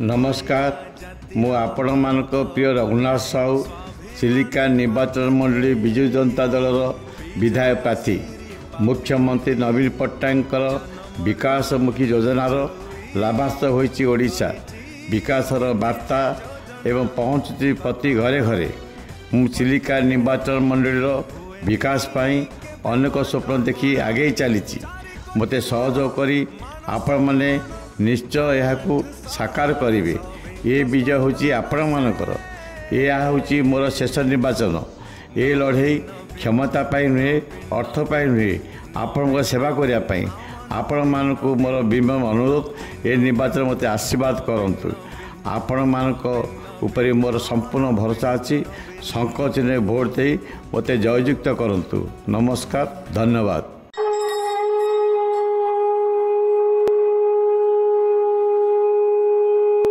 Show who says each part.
Speaker 1: नमस्कार मु आपण मानक प्रिय रघुनाथ साहू चिलिका निर्वाचन मंडली विजु जनता दल विधायक प्रार्थी मुख्यमंत्री नवीन पट्टनायक विकासमुखी योजनार लाभांश होइछि ओडिशा विकासर वार्ता एवं पहुँचुची प्रति घरे घरे मु चिलिका निर्वाचन मंडली विकास पाई अनेक स्वप्न देखी आगे चली मते सहयोग करी आपण माने निश्चय यहाँ साकार करेंगे। ये विजय हूँ आपण मानकर यह हूँ मोर शेष निर्वाचन। ये लड़े क्षमता पाई नुहे अर्थ पाई नुहे आपण सेवा करने आपण मानक मोर विनम्र अनुरोध ये निर्वाचन मत आशीर्वाद करूँ। आपण मानक ऊपर मोर संपूर्ण भरोसा अच्छी शंख चिन्ह भोट दे मत जययुक्त करूँ। नमस्कार, धन्यवाद।